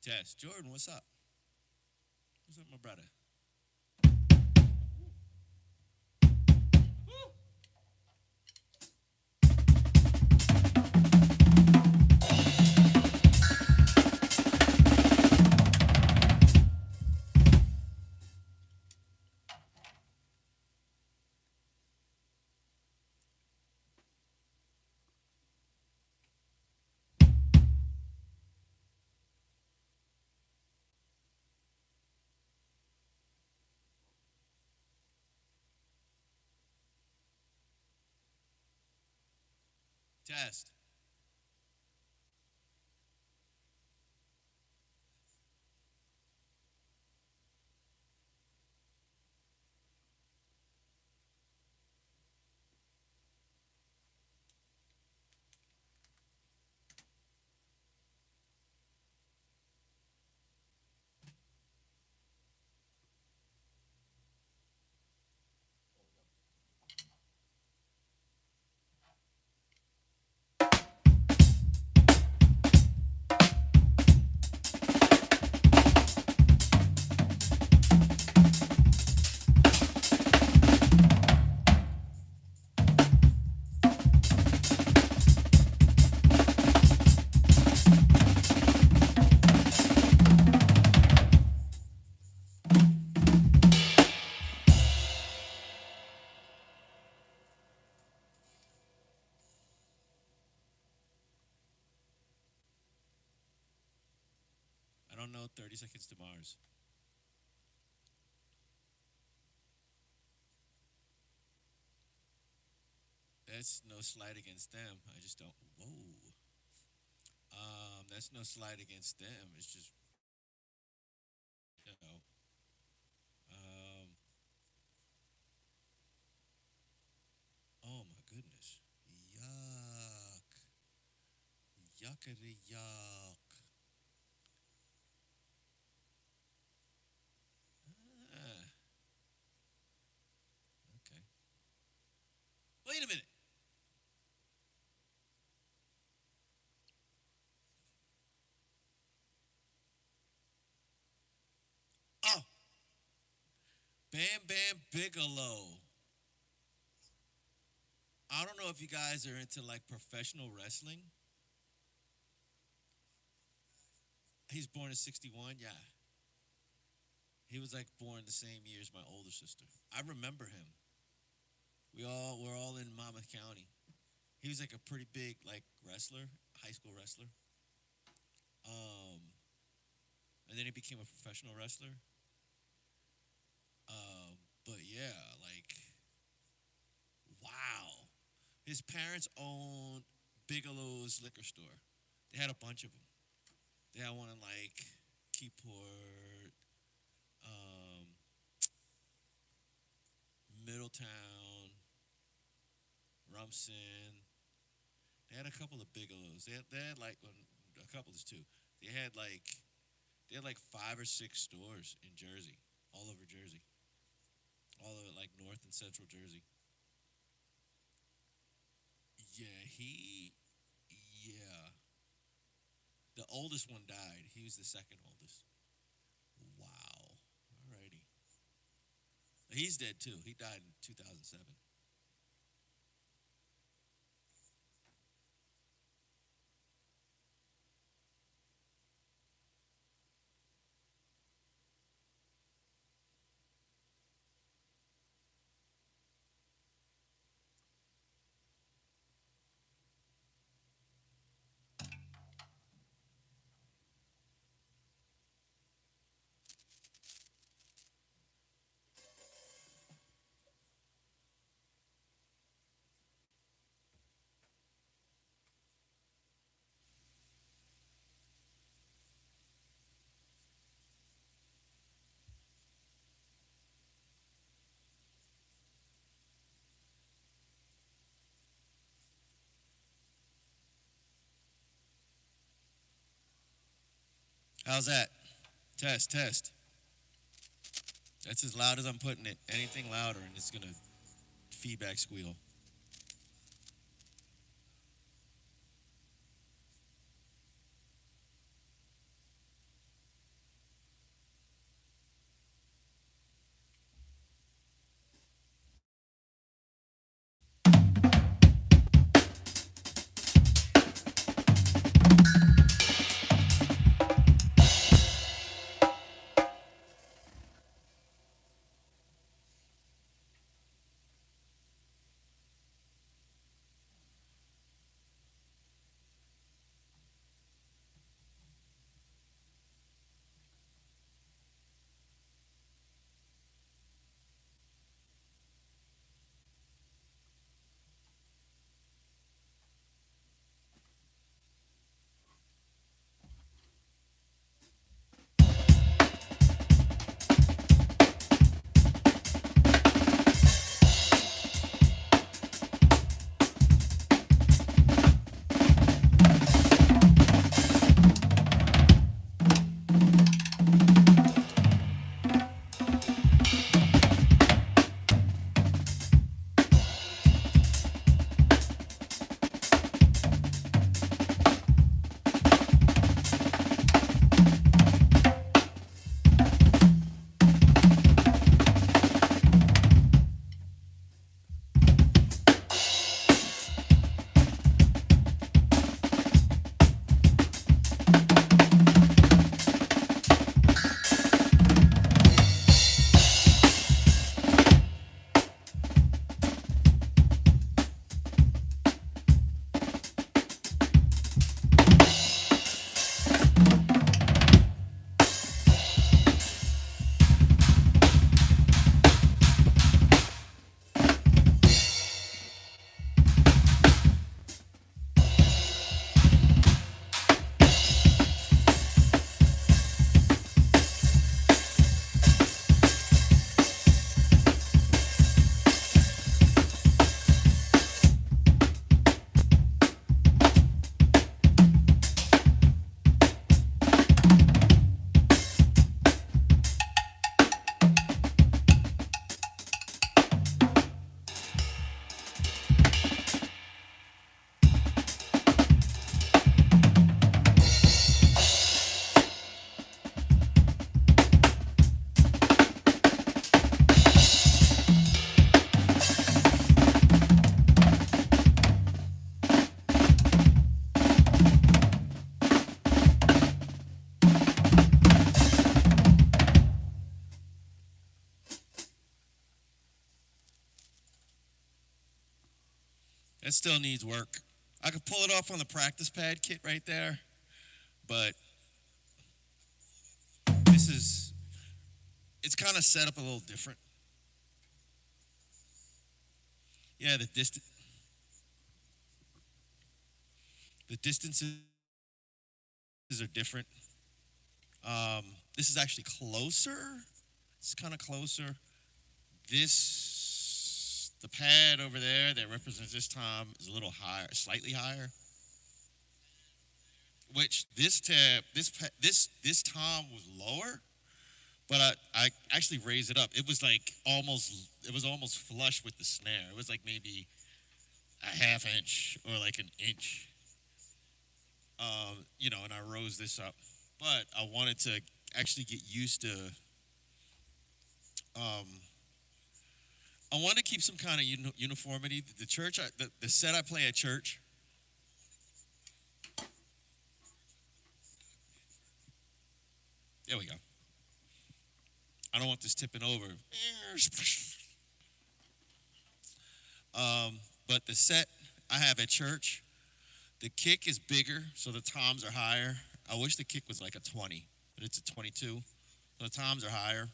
Test. Jordan, what's up? What's up, my brother? Test. I don't know 30 Seconds to Mars. That's no slight against them. I just don't. Whoa. That's no slight against them. It's just, you know. Um, oh my goodness. Yuck. Yuckity yuck. Ah, okay. Wait a minute. Oh, Bam Bam Bigelow. I don't know if you guys are into like professional wrestling. He's born in 61. Yeah. He was like born the same year as my older sister. I remember him. We're all in Monmouth County. He was like a pretty big like wrestler, high school wrestler. Um, and then he became a professional wrestler. But yeah, like wow. His parents owned Bigelow's liquor store. They had a bunch of them. They had one in like Keyport, um, Middletown, Rumson. They had a couple of Bigelows. They had like a couple is two. They had like they had like 5 or 6 stores in Jersey, all over Jersey, all over like North and Central Jersey. Yeah, yeah. The oldest one died. He was the second oldest. Wow. Alrighty. He's dead too. He died in 2007. How's that? Test, test. That's as loud as I'm putting it. Anything louder and it's gonna feedback squeal. It still needs work. I could pull it off on the practice pad kit right there, but this is, it's kind of set up a little different. Yeah, the distances are different. This is actually closer. It's kind of closer. The pad over there that represents this tom is a little higher, slightly higher. Which this tom was lower, but I actually raised it up. It was like almost flush with the snare. It was like maybe a half inch or like an inch. And I rose this up. But I wanted to actually get used to, I want to keep some kind of uniformity. The church, the set I play at church, there we go. I don't want this tipping over. But the set I have at church, the kick is bigger, so the toms are higher. I wish the kick was like a 20, but it's a 22. So the toms are higher.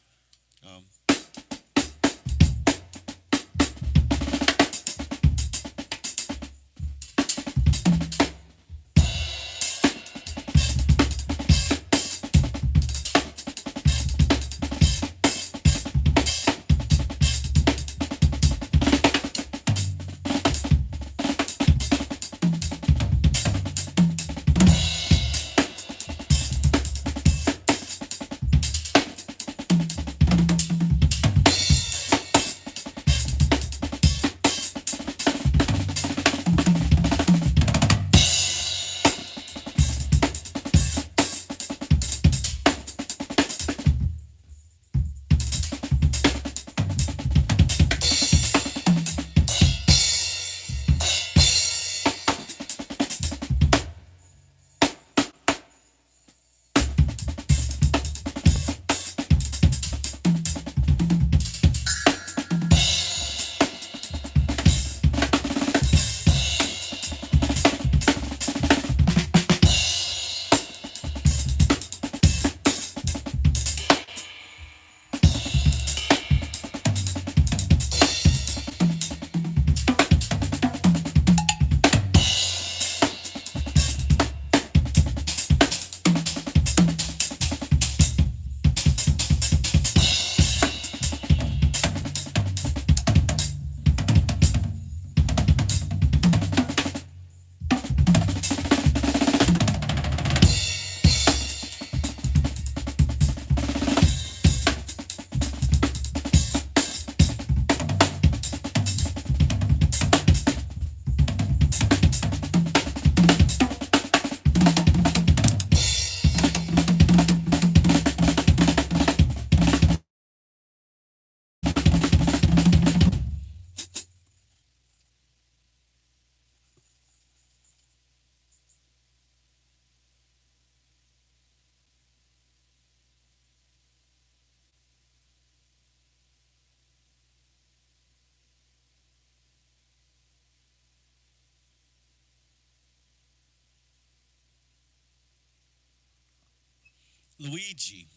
Luigi.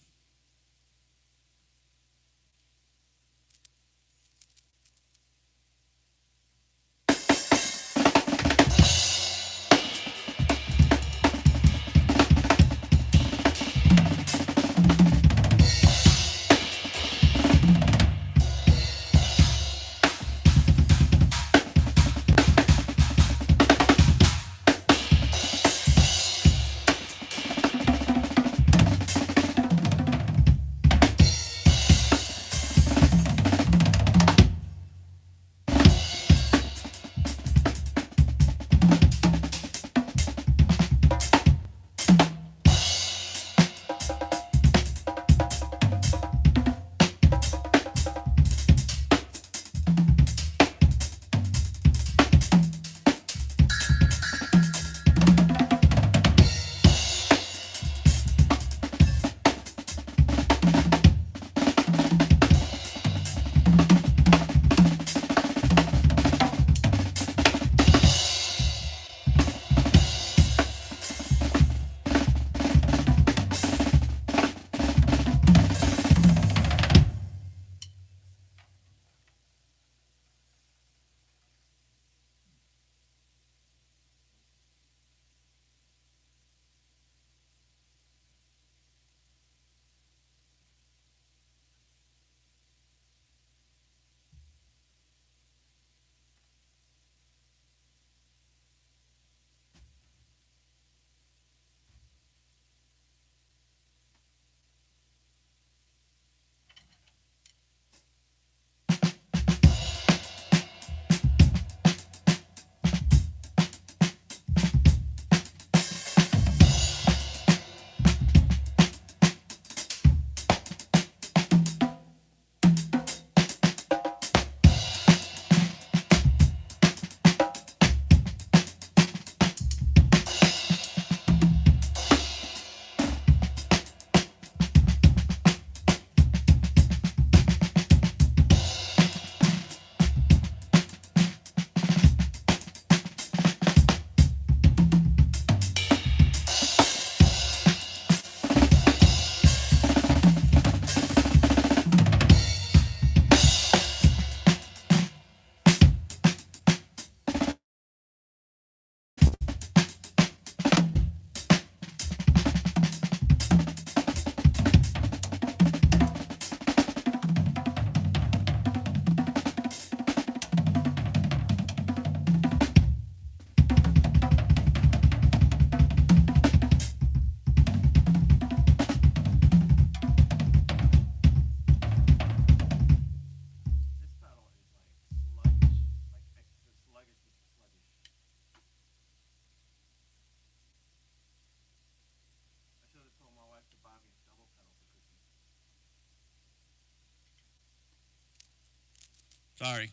Sorry.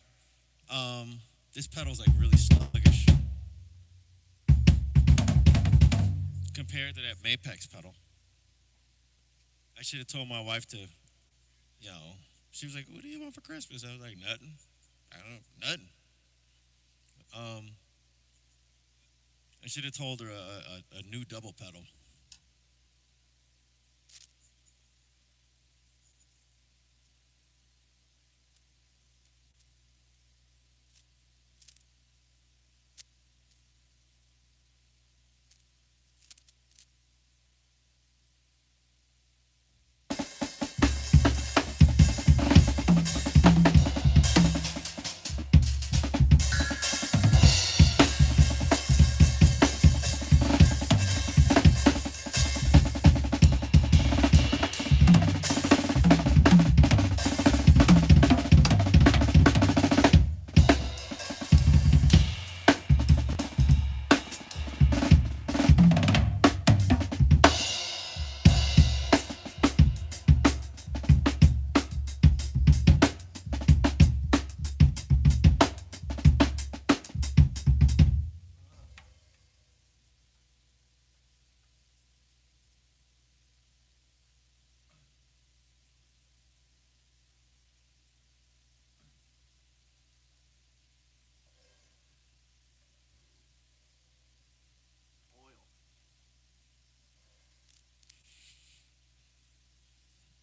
This pedal's like really sluggish compared to that Mapex pedal. I should have told my wife to, she was like, "What do you want for Christmas?" I was like, "Nothing. I don't know, nothing." Um, I should have told her a new double pedal.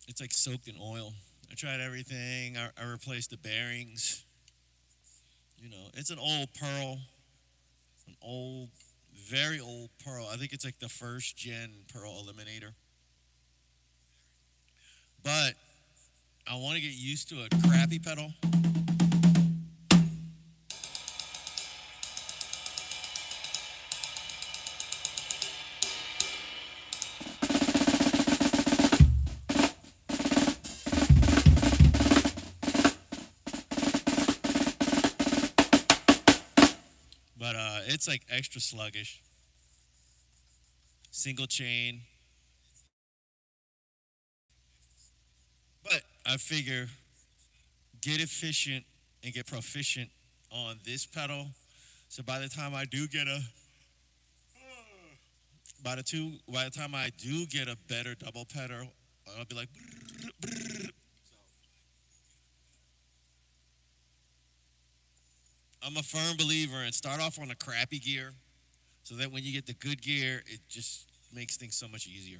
It's like soaked in oil. I tried everything. I replaced the bearings. It's an old Pearl, an old, very old Pearl. I think it's like the first gen Pearl Eliminator. But I want to get used to a crappy pedal. But it's like extra sluggish. Single chain. But I figure get efficient and get proficient on this pedal. So by the time I do get a by the time I do get a better double pedal, I'll be like I'm a firm believer in start off on a crappy gear so that when you get the good gear, it just makes things so much easier.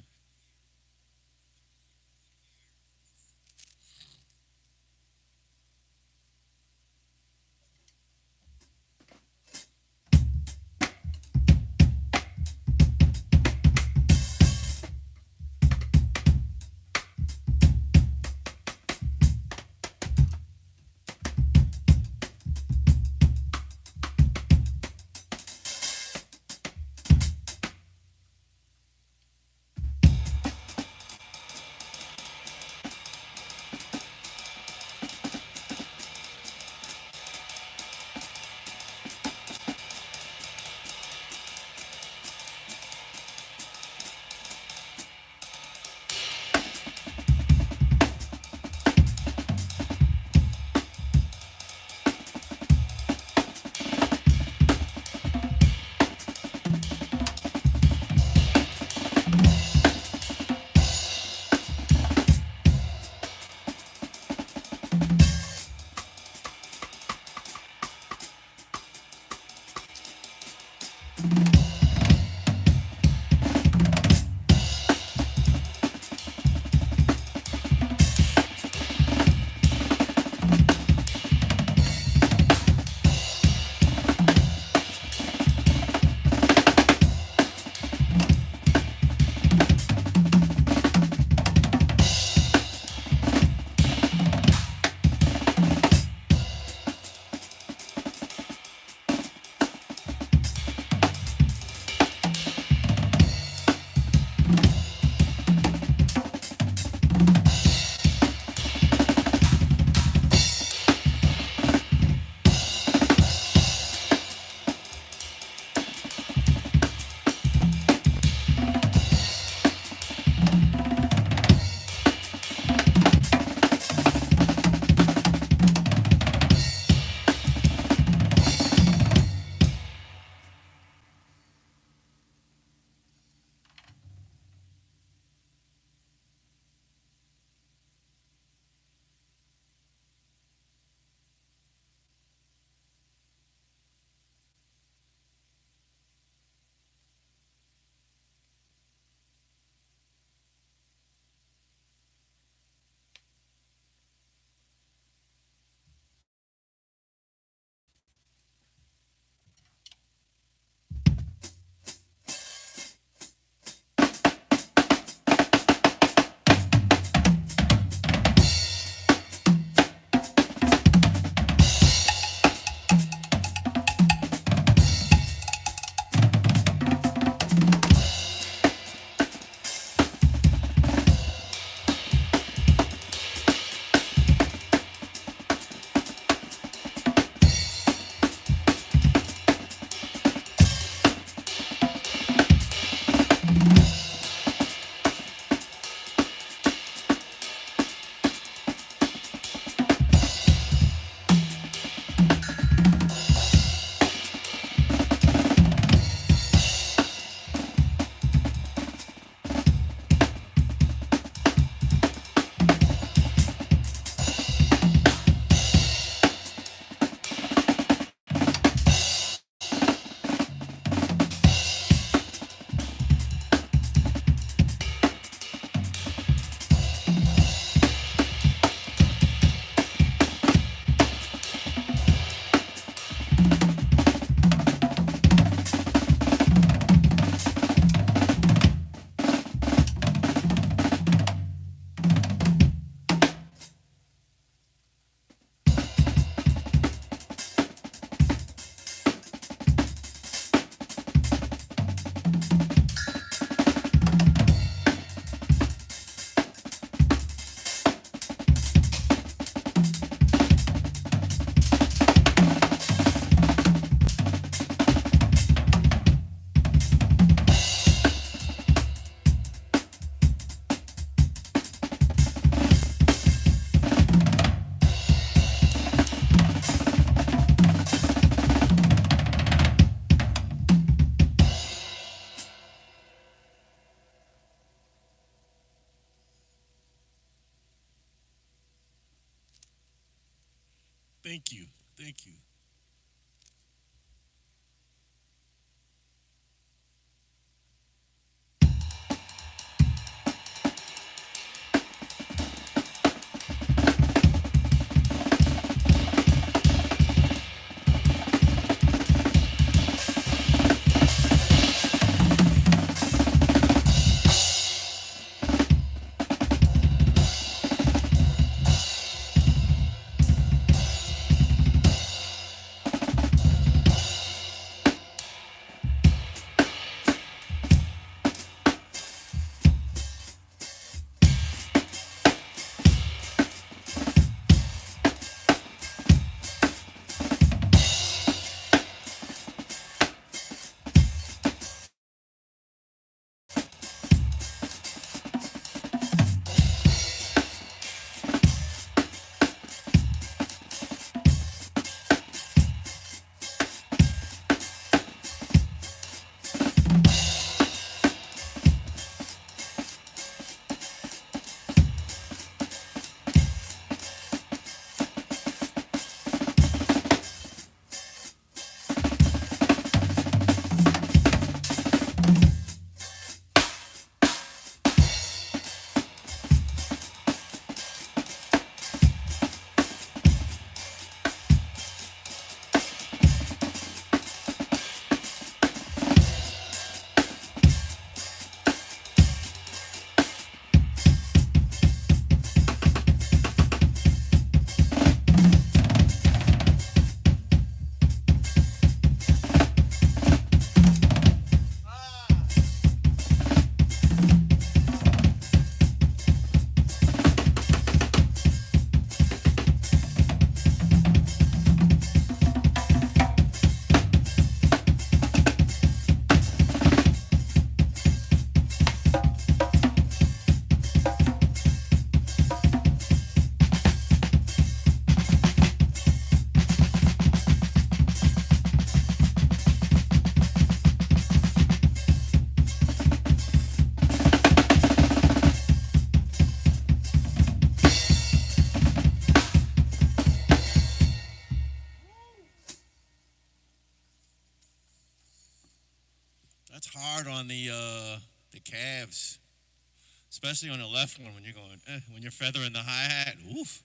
Thank you. Thank you. That's hard on the calves, especially on the left one when you're going when you're feathering the hi hat. Oof.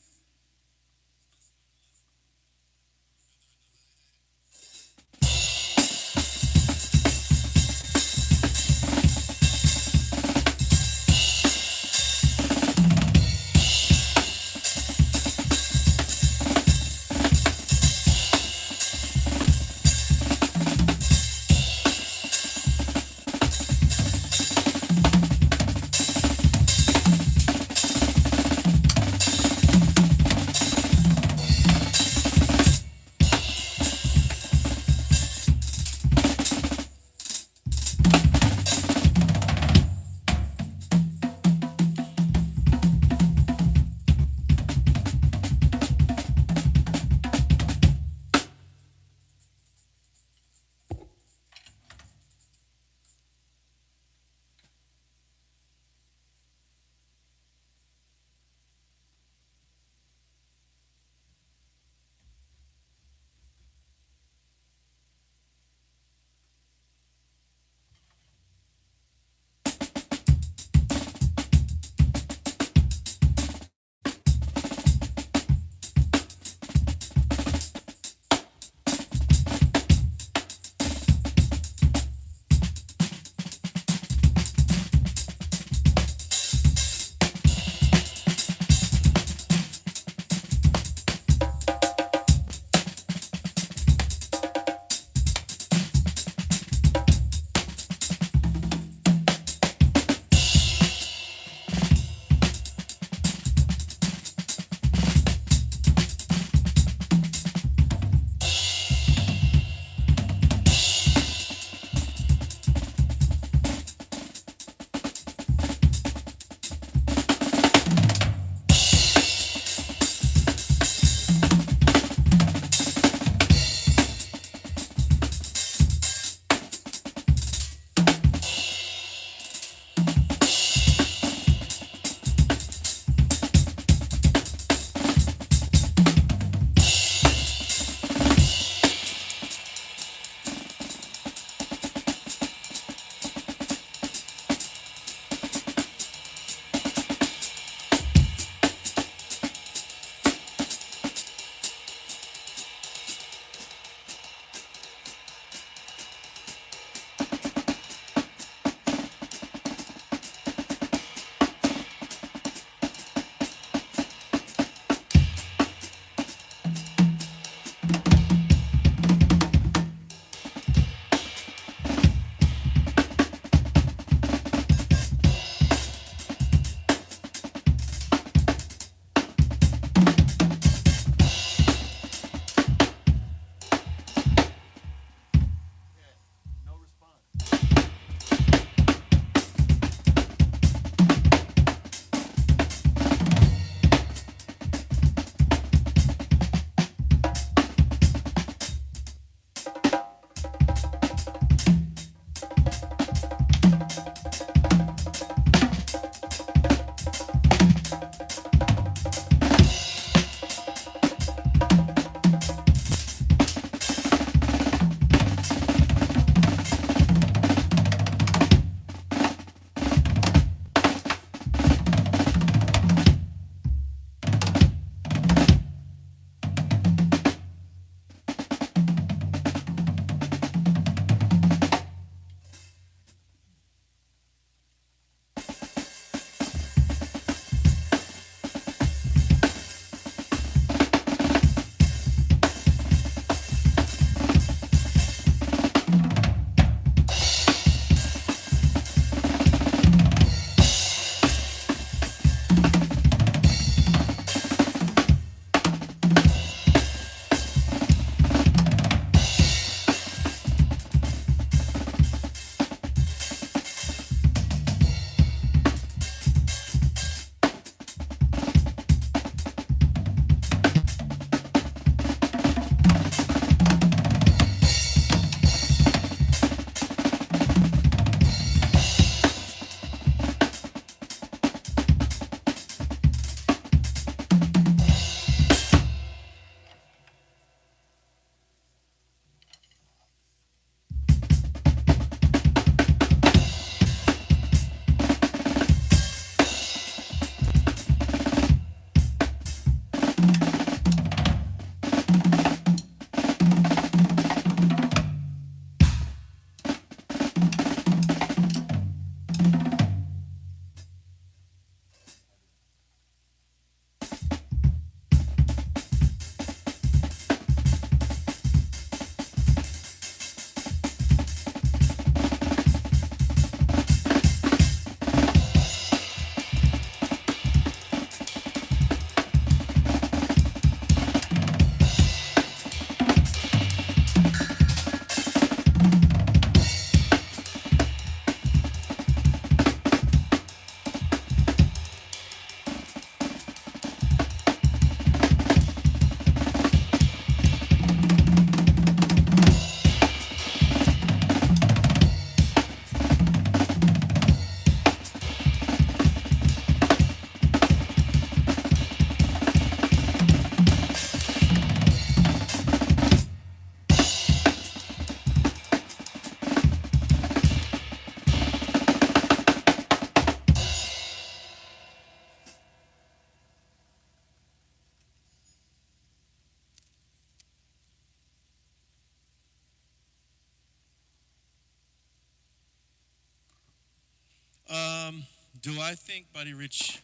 Do I think Buddy Rich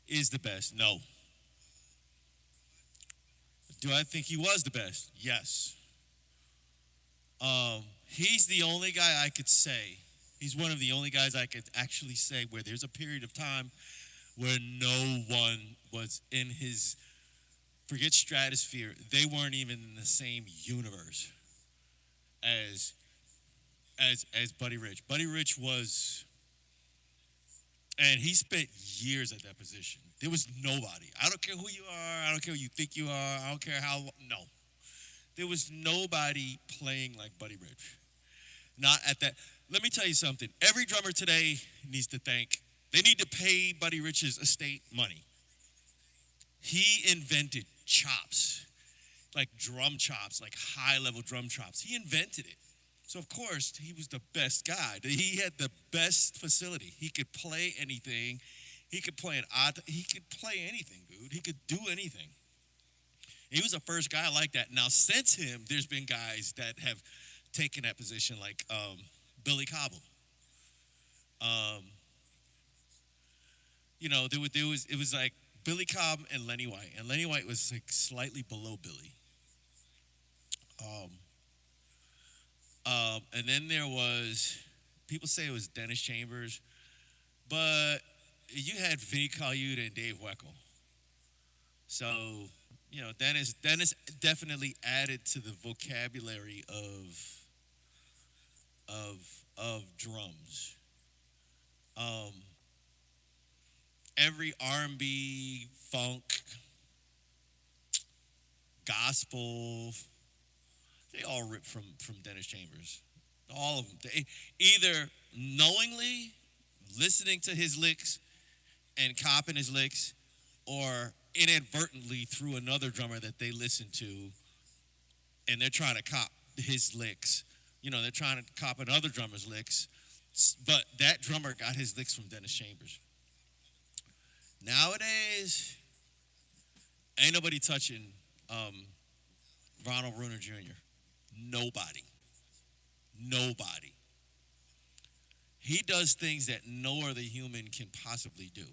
is the best? No. Do I think he was the best? Yes. He's the only guy I could say. He's one of the only guys I could actually say where there's a period of time where no one was in his forget stratosphere. They weren't even in the same universe as as Buddy Rich. Buddy Rich was, and he spent years at that position. There was nobody. I don't care who you are. I don't care who you think you are. I don't care how. No, there was nobody playing like Buddy Rich. Not at that. Let me tell you something. Every drummer today needs to thank. They need to pay Buddy Rich's estate money. He invented chops, like drum chops, like high-level drum chops. He invented it. So of course he was the best guy. He had the best facility. He could play anything. He could play he could play anything, dude. He could do anything. He was the first guy like that. Now since him, there's been guys that have taken that position, like Billy Cobham. It was like Billy Cobb and Lenny White, and Lenny White was like slightly below Billy. And then there was, people say it was Dennis Chambers, but you had Vinnie Colaiuta and Dave Weckl. So, Dennis definitely added to the vocabulary of drums. Every R&B, funk, gospel, they all ripped from Dennis Chambers. All of them. They, either knowingly listening to his licks and copying his licks, or inadvertently through another drummer that they listen to, and they're trying to cop his licks. They're trying to cop another drummer's licks, but that drummer got his licks from Dennis Chambers. Nowadays, ain't nobody touching Ronald Bruner Jr. Nobody. He does things that no other human can possibly do.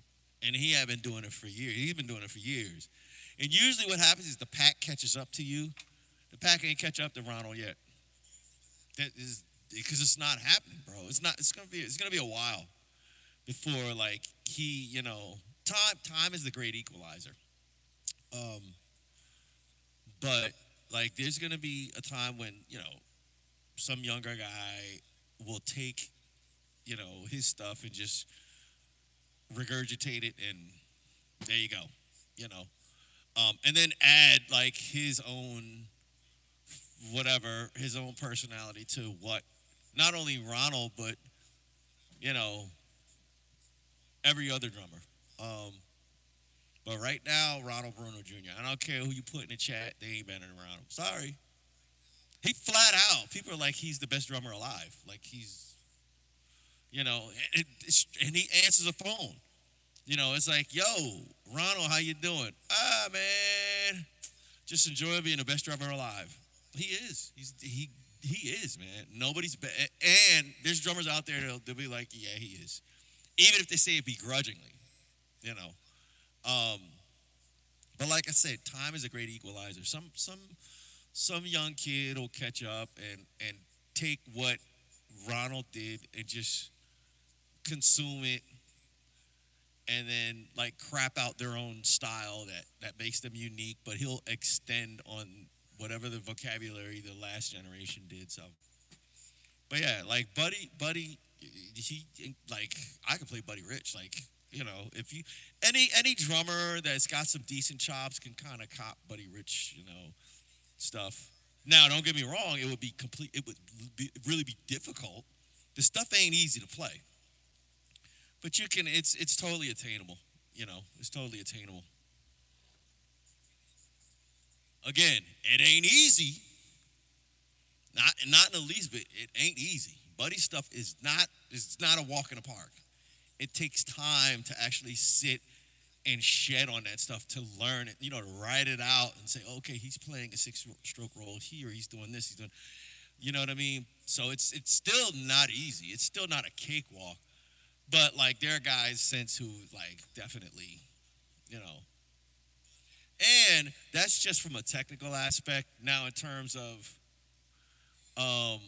And he had been doing it for years. He's been doing it for years. And usually what happens is the pack catches up to you. The pack ain't catch up to Ronald yet. That is because it's not happening, bro. It's not. It's gonna be a while before he. Time is the great equalizer. But there's gonna be a time when some younger guy will take his stuff and just regurgitate it, and there you go. And then add his own his own personality to what not only Ronald but every other drummer. But right now, Ronald Bruno Jr. I don't care who you put in the chat, they ain't better than Ronald. Sorry. He flat out. People are like he's the best drummer alive. Like he's, and he answers a phone. It's like, yo, Ronald, how you doing? Man, just enjoy being the best drummer alive. He is. He is, man. Nobody's and there's drummers out there they'll be like, yeah, he is. Even if they say it begrudgingly, But like I said, time is a great equalizer. Some young kid will catch up and take what Ronald did and just consume it, and then crap out their own style that makes them unique, but he'll extend on whatever the vocabulary the last generation did. So, but yeah, Buddy, he I could play Buddy Rich. If you any drummer that's got some decent chops can kind of cop Buddy Rich, stuff. Now, don't get me wrong, it would really be difficult. The stuff ain't easy to play. But you can, it's totally attainable. It's totally attainable. Again, it ain't easy. Not in the least bit. It ain't easy. Buddy stuff is not a walk in the park. It takes time to actually sit and shed on that stuff, to learn it, to write it out and say, okay, he's playing a 6-stroke roll here, he's doing this, he's doing, you know what I mean? So it's still not easy. It's still not a cakewalk. But like there are guys since who like definitely, you know. And that's just from a technical aspect. Now in terms of um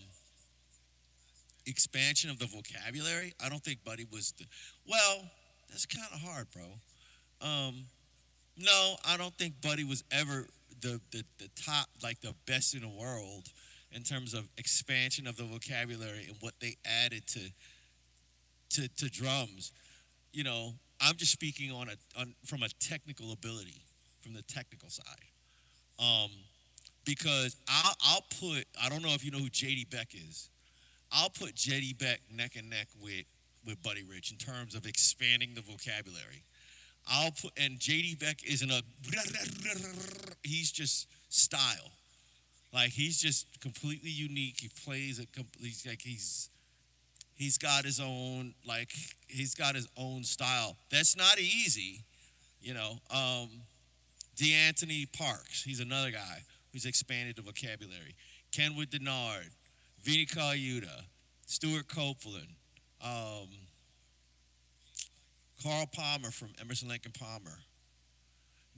expansion of the vocabulary, I don't think Buddy was the well, that's kind of hard, bro. Um no, I don't think Buddy was ever the top like the best in the world in terms of expansion of the vocabulary and what they added to drums. You know, I'm just speaking on from a technical ability, from the technical side. Um, because I'll put I don't know if you know who JD Beck is. I'll put JD Beck neck and neck with Buddy Rich in terms of expanding the vocabulary. I'll put and JD Beck isn't a he's just style. Like he's just completely unique. He plays a he's like he's got his own like he's got his own style. That's not easy, you know. DeAnthony Parks, he's another guy who's expanded the vocabulary. Kenwood Denard, Vinny Colaiuta, Stuart Copeland, um, Carl Palmer from Emerson Lake and Palmer.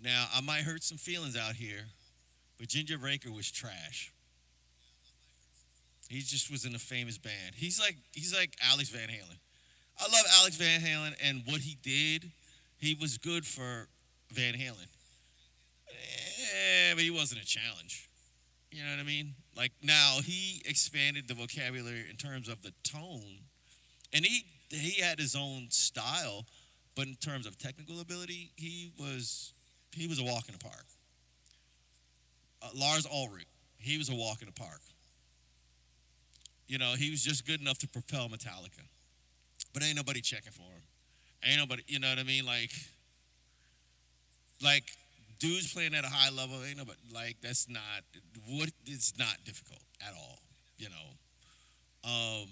Now I might hurt some feelings out here, but Ginger Baker was trash. He just was in a famous band. He's like Alex Van Halen. I love Alex Van Halen and what he did. He was good for Van Halen. But he wasn't a challenge. You know what I mean? Like now he expanded the vocabulary in terms of the tone, and he had his own style, but in terms of technical ability, he was a walk in the park. Lars Ulrich, he was a walk in the park. You know, he was just good enough to propel Metallica, but ain't nobody checking for him. Ain't nobody, you know what I mean? Like dudes playing at a high level, ain't nobody like that's not what it's not difficult at all. You know, um,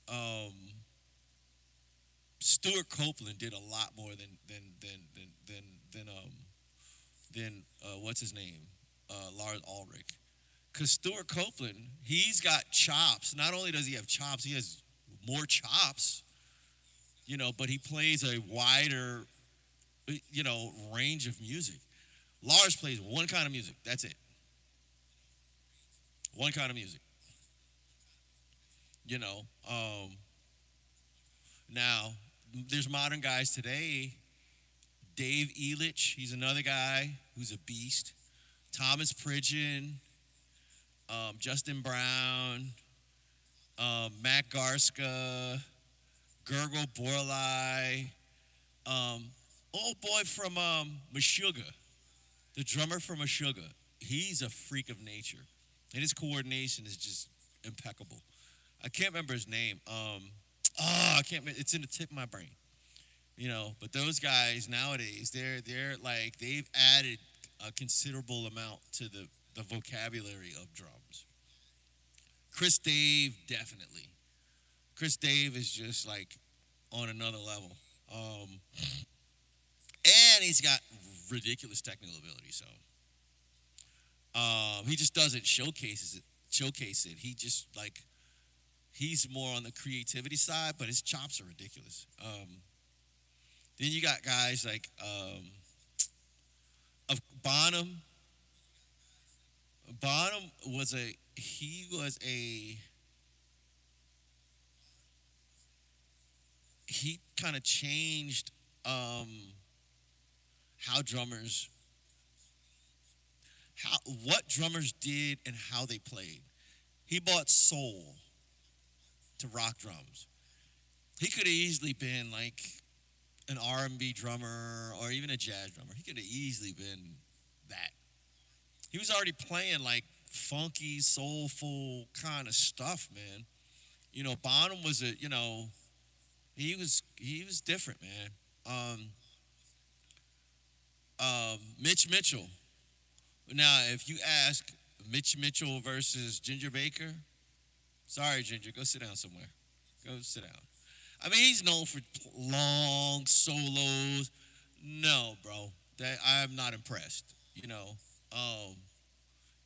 um, Stuart Copeland did a lot more than what's his name, Lars Ulrich. Because Stuart Copeland, he's got chops. Not only does he have chops, he has more chops. You know, but he plays a wider, range of music. Lars plays one kind of music. That's it. One kind of music. You know. Now there's modern guys today. Dave Elitch, he's another guy who's a beast. Thomas Pridgeon, Justin Brown, Matt Garska, Gurgle Borlai, old boy from Meshuggah, the drummer from Meshuggah. He's a freak of nature, and his coordination is just impeccable. I can't remember his name. I can't. It's in the tip of my brain. You know, but those guys nowadays, they're like they've added a considerable amount to the vocabulary of drums. Chris Dave, definitely. Chris Dave is just like on another level. And he's got ridiculous technical ability. So he just doesn't showcase it. He just like he's more on the creativity side, but his chops are ridiculous. Then you got guys like of Bonham. Bonham was he kind of changed how drummers how what drummers did and how they played. He brought soul to rock drums. He could have easily been like an R&B drummer or even a jazz drummer. He could have easily been that. He was already playing like funky, soulful kind of stuff, man. You know, Bonham was he was different, man. Mitch Mitchell. Now, if you ask Mitch Mitchell versus Ginger Baker, sorry, Ginger, go sit down somewhere. Go sit down. I mean, he's known for long solos. No, bro, that I'm not impressed. You know,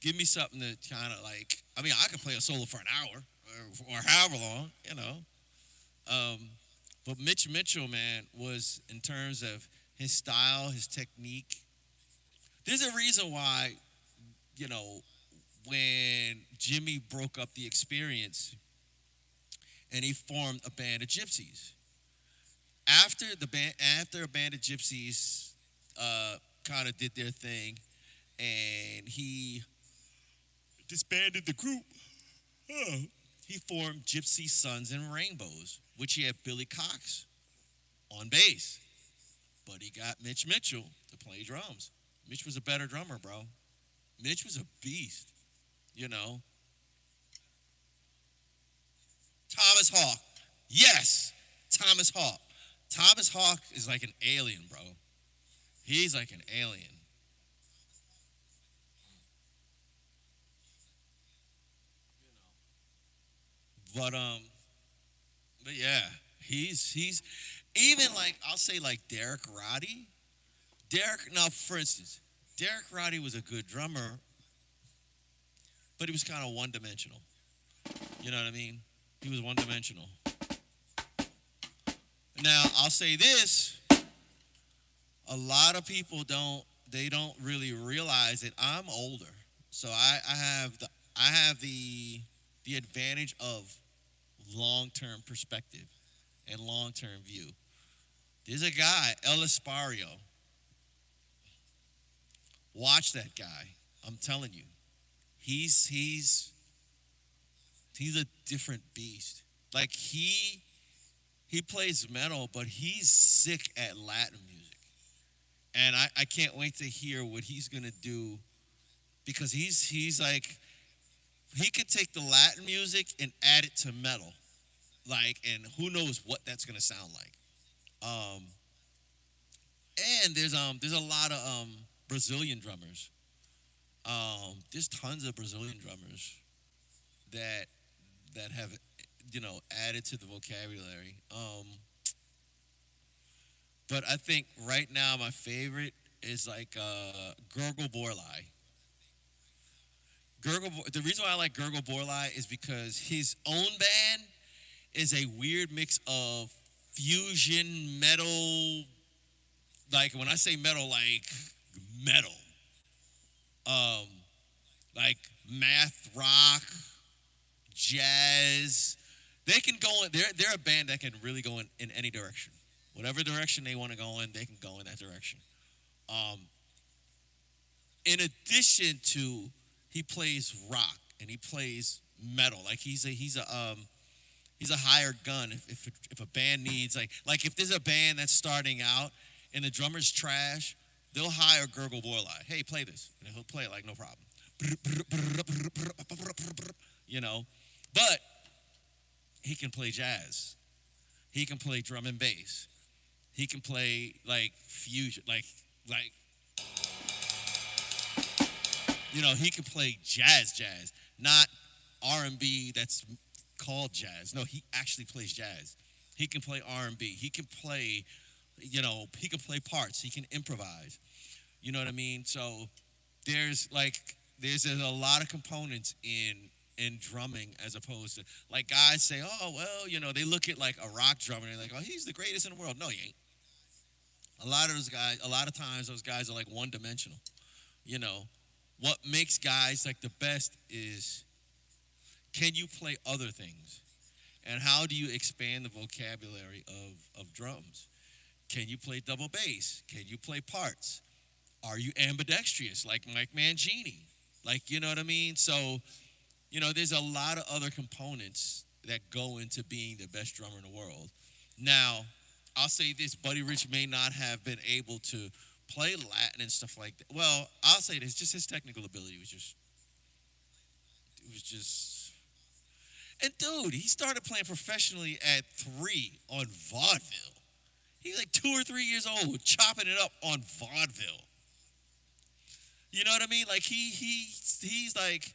give me something that kind of like. I mean, I could play a solo for an hour or however long. You know, Um, but Mitch Mitchell, man, was in terms of his style, his technique. There's a reason why, you know, when Jimmy broke up the experience and he formed a band of gypsies. After a band of gypsies kind of did their thing, and he disbanded the group, he formed Gypsy Sons and Rainbows, which he had Billy Cox on bass, but he got Mitch Mitchell to play drums. Mitch was a better drummer, bro. Mitch was a beast, you know. Thomas Hawk. Yes, Thomas Hawk. Thomas Hawk is like an alien, bro. He's like an alien. But but yeah, he's even like I'll say like Derek Roddy. Derek now for instance, Derek Roddy was a good drummer, but he was kind of one dimensional. You know what I mean? He was one dimensional. Now I'll say this: a lot of people don't really realize that I'm older, so I have the advantage of long term perspective and long term view. There's a guy, El Espario. Watch that guy. I'm telling you, he's a different beast. Like he plays metal, but he's sick at Latin music. And I can't wait to hear what he's gonna do because he's like he could take the Latin music and add it to metal. Like, and who knows what that's gonna sound like. Um and there's a lot of Brazilian drummers. There's tons of Brazilian drummers that have added to the vocabulary. But I think right now my favorite is like Gurgle Borlai. The reason why I like Gurgle Borlai is because his own band is a weird mix of fusion metal. Like when I say metal, like metal, um, like math rock, jazz. They can go in. They're a band that can really go in any direction. Whatever direction they want to go in, they can go in that direction. Um, in addition to, he plays rock and he plays metal. Like he's a hired gun. If a band needs like if there's a band that's starting out and the drummer's trash, they'll hire Gurgle Borlai. Hey, play this, and he'll play it like no problem. You know, but he can play jazz. He can play drum and bass. He can play like fusion, like he can play jazz, not R&B that's called jazz. No, he actually plays jazz. He can play R&B. He can play, he can play parts. He can improvise. You know what I mean? So there's a lot of components in drumming as opposed to like guys say, oh well, they look at like a rock drummer and they're like, oh, he's the greatest in the world. No, he ain't. A lot of times those guys are like one dimensional. What makes guys like the best is, can you play other things? And how do you expand the vocabulary of drums? Can you play double bass? Can you play parts? Are you ambidextrous like Mike Mangini? Like, you know what I mean? So, there's a lot of other components that go into being the best drummer in the world. Now, I'll say this, Buddy Rich may not have been able to play Latin and stuff like that. Well, I'll say this, just his technical ability was just, and dude, he started playing professionally at 3 on vaudeville. He's like 2 or 3 years old, chopping it up on vaudeville. You know what I mean? Like he's like,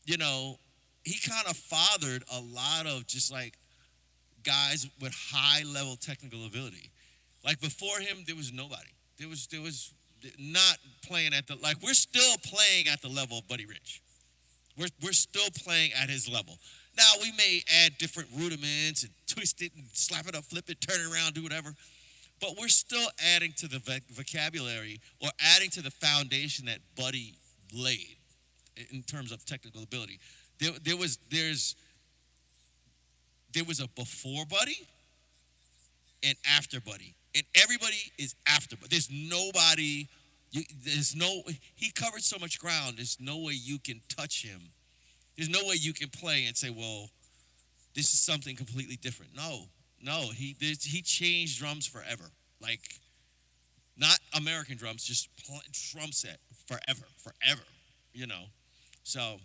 he kind of fathered a lot of just like guys with high level technical ability. Like before him, there was nobody. There was not playing at we're still playing at the level of Buddy Rich. We're still playing at his level. Now we may add different rudiments and twist it and slap it up, flip it, turn it around, do whatever. But we're still adding to the vocabulary or adding to the foundation that Buddy laid in terms of technical ability. There was a before Buddy and after Buddy, and everybody is after. But there's nobody. He covered so much ground. There's no way you can touch him. There's no way you can play and say, well, this is something completely different. No, he changed drums forever. Like, not American drums, just drum set forever, you know. So,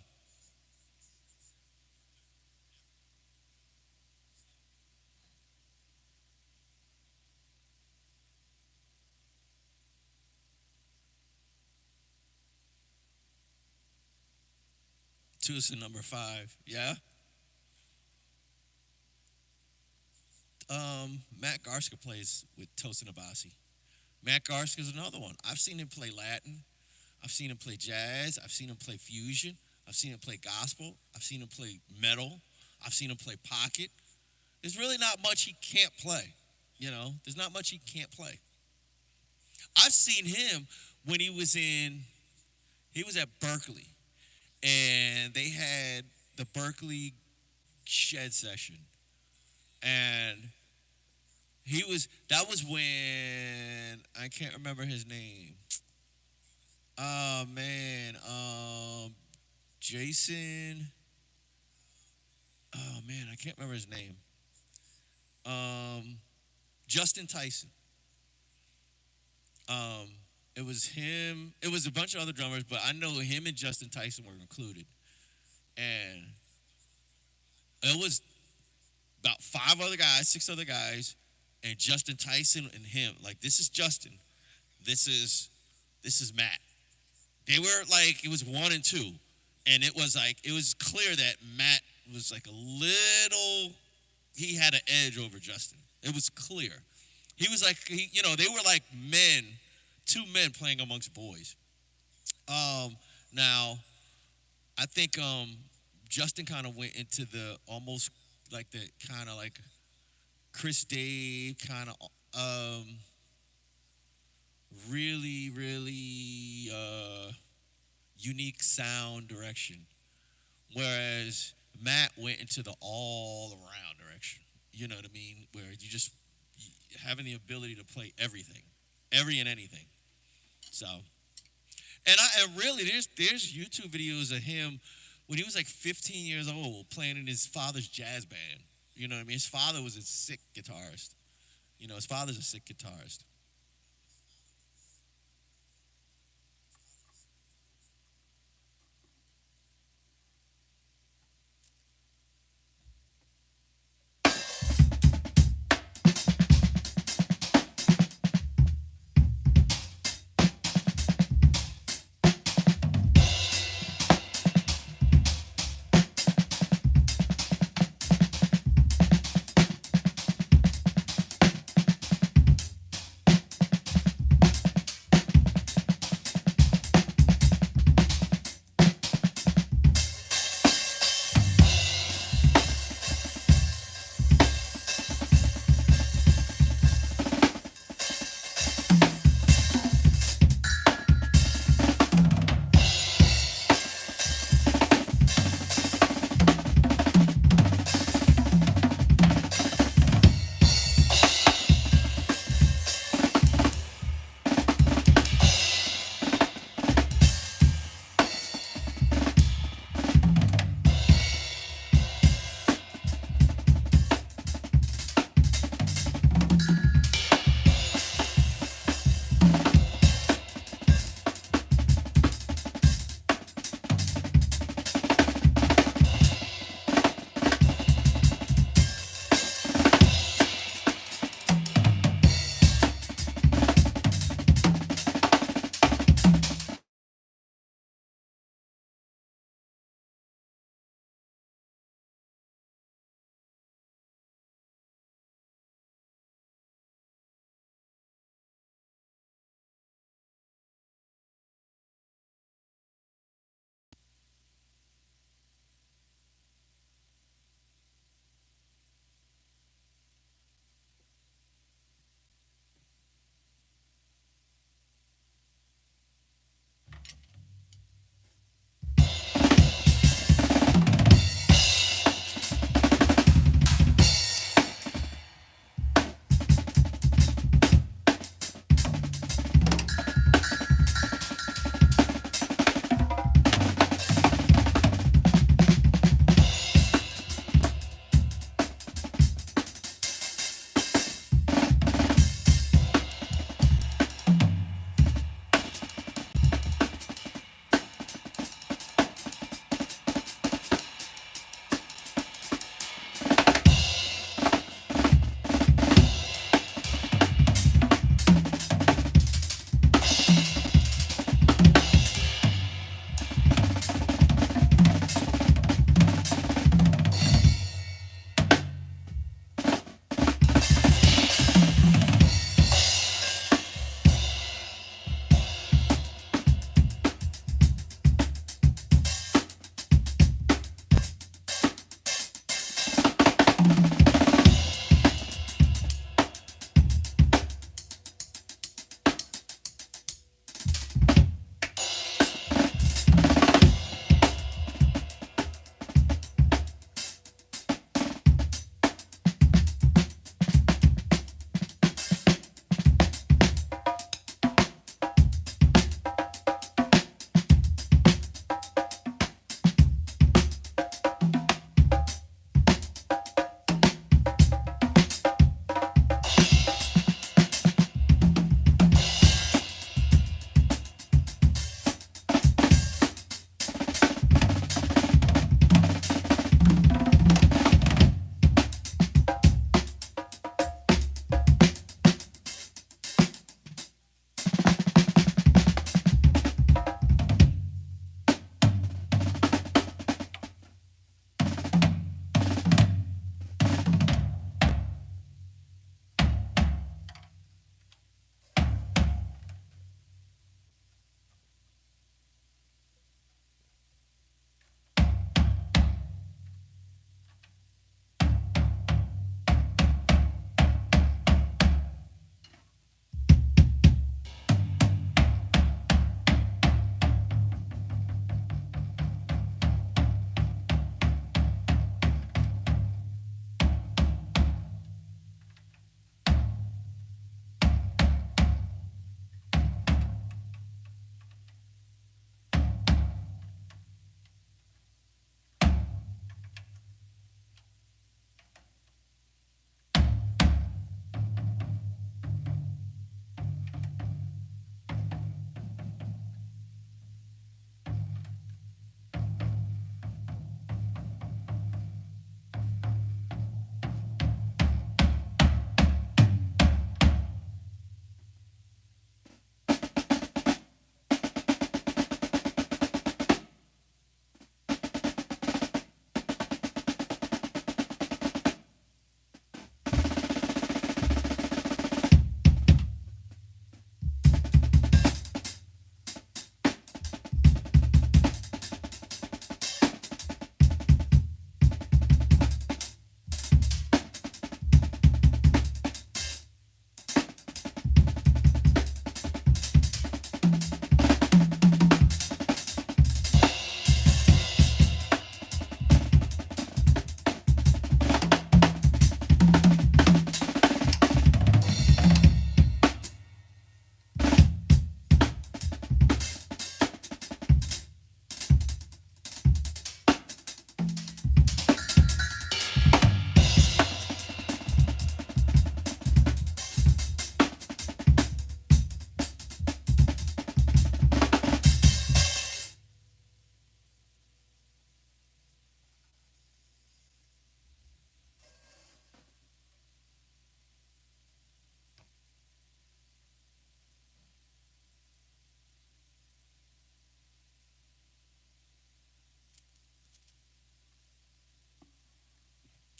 Tucson number 5, yeah. Matt Garska plays with Tosin Abasi. Matt Garska is another one. I've seen him play Latin. I've seen him play jazz. I've seen him play fusion. I've seen him play gospel. I've seen him play metal. I've seen him play pocket. There's really not much he can't play. You know, there's not much he can't play. I've seen him when he was at Berkeley, and they had the Berkeley Shed session, and that was when I can't remember his name. Oh man, Jason. Oh man, I can't remember his name. Justin Tyson. It was him. It was a bunch of other drummers, but I know him and Justin Tyson were included. And it was about 6 other guys, and Justin Tyson and him. Like, this is Justin. This is Matt. They were like, it was 1 and 2. And it was clear that Matt was like he had an edge over Justin. It was clear. He was like, they were like men, 2 men playing amongst boys. Now, I think Justin kind of went into the almost like the kind of like Chris Dave kind of really, really unique sound direction, whereas Matt went into the all around direction. You know what I mean? Where you having the ability to play everything, every and anything. So, and really, there's YouTube videos of him when he was like 15 years old playing in his father's jazz band. You know what I mean? His father was a sick guitarist. His father's a sick guitarist.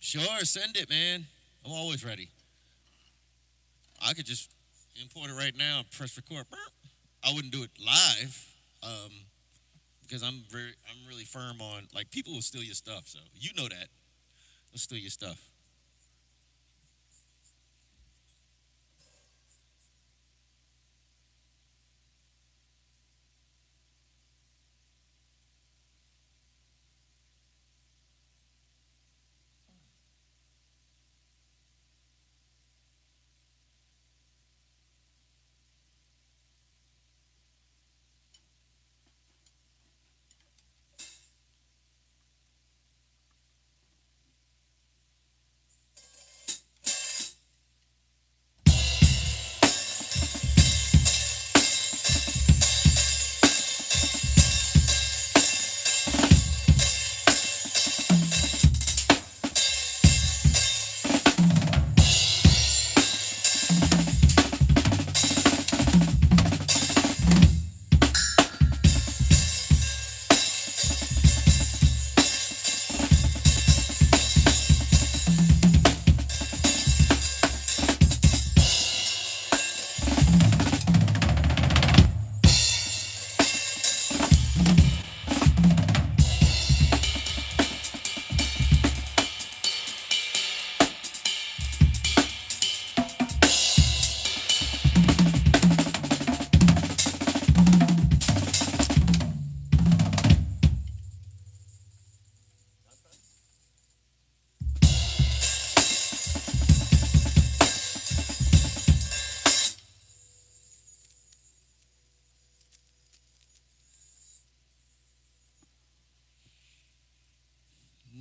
Sure, send it, man. I'm always ready. I could just import it right now and press record. I wouldn't do it live um, because I'm really firm on like people will steal your stuff. So you know that they'll steal your stuff.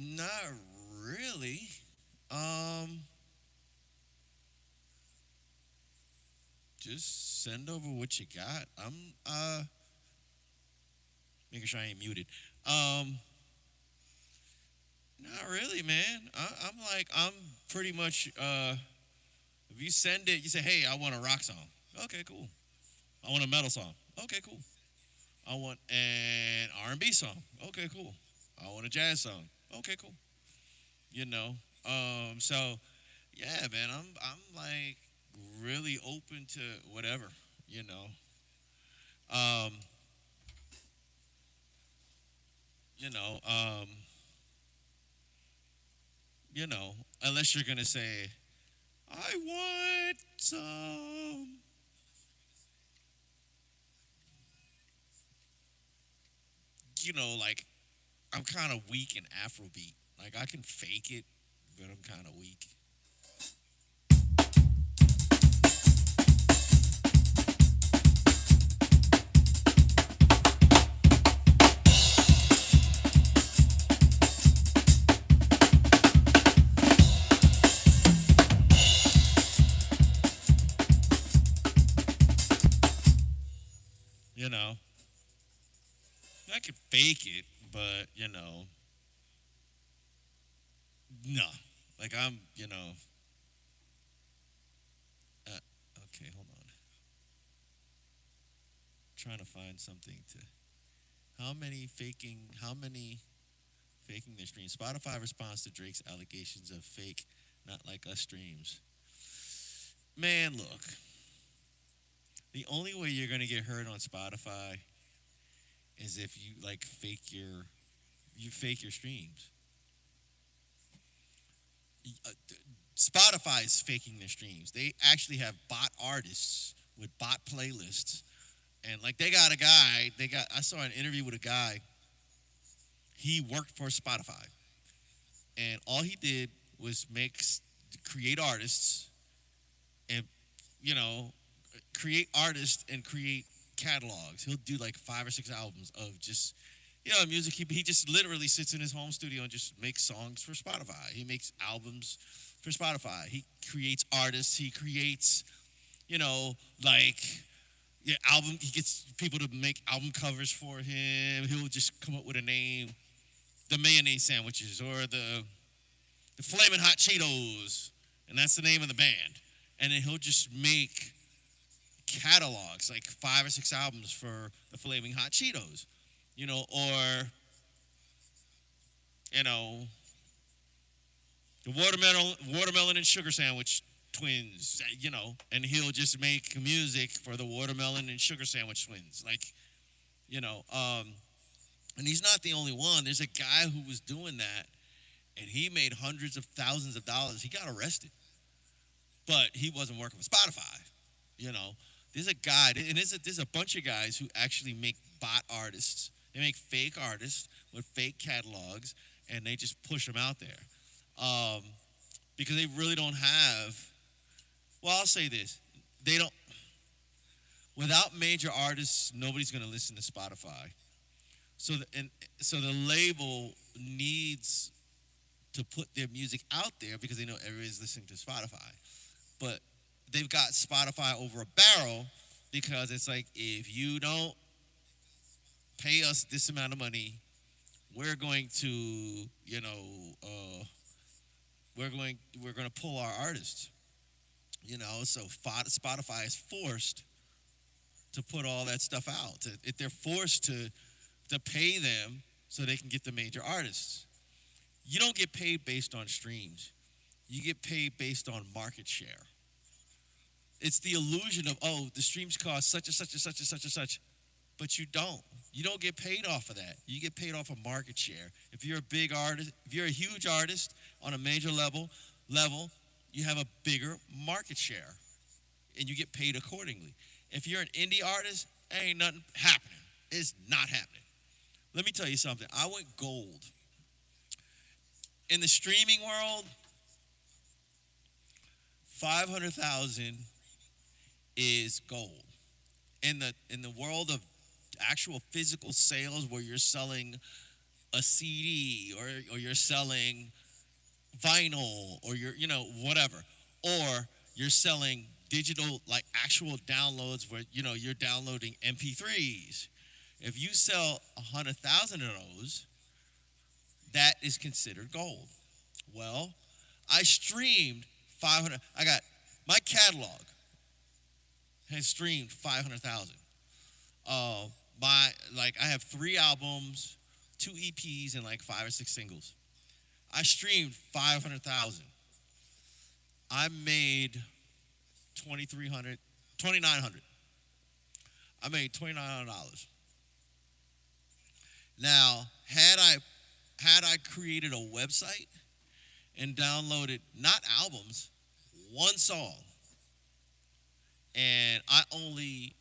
Not really. Um, just send over what you got. I'm making sure I ain't muted. Um, Not really, man. I'm pretty much if you send it, you say, hey, I want a rock song. Okay, cool. I want a metal song. Okay, cool. I want an R&B song. Okay, cool. I want a jazz song. Okay, cool. You know. So yeah, man, I'm like really open to whatever, you know. Um, you know, um, unless you're gonna say, I want some, like I'm kind of weak in Afrobeat. Like I can fake it, but I'm kind of weak. You know, I can fake it, but no. Like I'm, okay, hold on. Trying to find something to. How many faking their streams? Spotify responds to Drake's allegations of fake, not like us streams. Man, look. The only way you're gonna get heard on Spotify is if you like fake your streams. Spotify is faking their streams. They actually have bot artists with bot playlists, and like they got a guy. I saw an interview with a guy. He worked for Spotify, and all he did was create artists, and you know, create artists and create catalogs. He'll do like 5 or 6 albums of just music. He just literally sits in his home studio and just makes songs for Spotify. He makes albums for Spotify. He creates artists. He creates, like album. He gets people to make album covers for him. He'll just come up with a name, the mayonnaise sandwiches or the flaming hot Cheetos, and that's the name of the band. And then he'll just make catalogs, like 5 or 6 albums for the flaming hot Cheetos, or you know the watermelon and sugar sandwich twins, and he'll just make music for the watermelon and sugar sandwich twins, you know. And he's not the only one. There's a guy who was doing that, and he made hundreds of thousands of dollars. He got arrested, but he wasn't working for Spotify. You know, there's a guy, and there's a bunch of guys who actually make bot artists. They make fake artists with fake catalogs, and they just push them out there because they really don't have. Well, I'll say this: they don't. Without major artists, nobody's going to listen to Spotify. So the label needs to put their music out there because they know everybody's listening to Spotify. But they've got Spotify over a barrel because it's like, if you don't pay us this amount of money, we're going to, we're going to pull our artists. So Spotify is forced to put all that stuff out. They're forced to pay them so they can get the major artists. You don't get paid based on streams. You get paid based on market share. It's the illusion of, the streams cost such and such and such and such and such, but you don't. You don't get paid off of that. You get paid off of market share. If you're a big artist, if you're a huge artist on a major level, you have a bigger market share, and you get paid accordingly. If you're an indie artist, ain't nothing happening. It's not happening. Let me tell you something. I went gold. In the streaming world, 500,000 is gold. In the world of actual physical sales, where you're selling a CD or you're selling vinyl or you're whatever, or you're selling digital, like actual downloads where you're downloading MP3s. If you sell 100,000 of those, that is considered gold. Well, I streamed 500. I got my catalog has streamed 500,000. I have 3 albums, 2 EPs, and like 5 or 6 singles. I streamed 500,000. I made 2,900. I made $2,900. Now, had I created a website and downloaded not albums, one song, and I only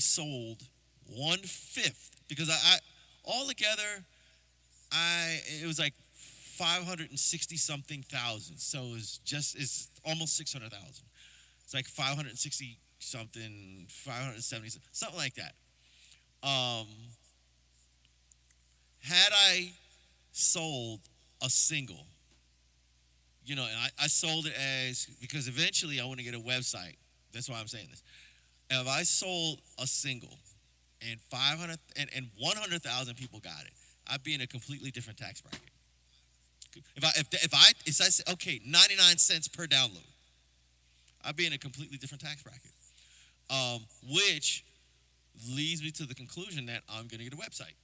sold 1/5 because I altogether it was like 560 something thousand. So it's almost 600,000. It's like 560 something, 570 something like that. Had I sold a single, and I sold it because eventually I want to get a website. That's why I'm saying this. If I sold a single and 100,000 people got it, I'd be in a completely different tax bracket. If I say, okay, 99 cents per download, I'd be in a completely different tax bracket. Which leads me to the conclusion that I'm going to get a website.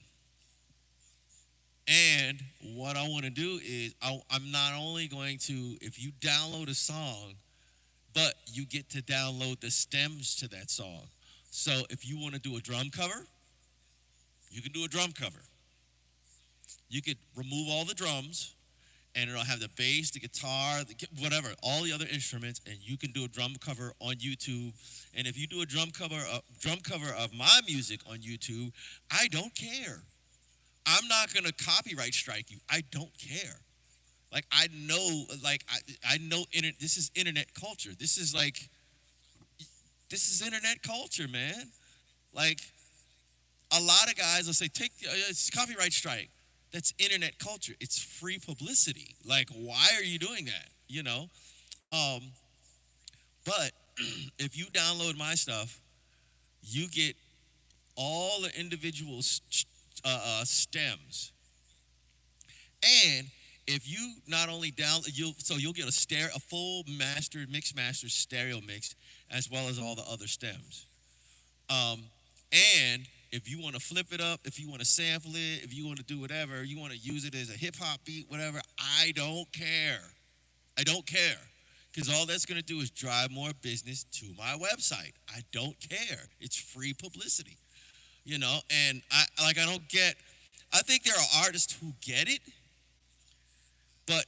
And what I want to do is I'm not only going to, if you download a song, but you get to download the stems to that song. So if you want to do a drum cover, you can do a drum cover. You could remove all the drums, and it'll have the bass, the guitar, whatever, all the other instruments, and you can do a drum cover on YouTube. And if you do a drum cover of my music on YouTube, I don't care. I'm not going to copyright strike you. I don't care. I know this is internet culture. This is internet culture, man. A lot of guys will say, it's copyright strike. That's internet culture. It's free publicity. Why are you doing that? But if you download my stuff, you get all the individual stems. And if you not only you'll get a full mixed master stereo mix, as well as all the other stems. And if you want to flip it up, if you want to sample it, if you want to do whatever, you want to use it as a hip hop beat, whatever, I don't care. I don't care. Because all that's going to do is drive more business to my website. I don't care. It's free publicity. And I don't get, I think there are artists who get it, but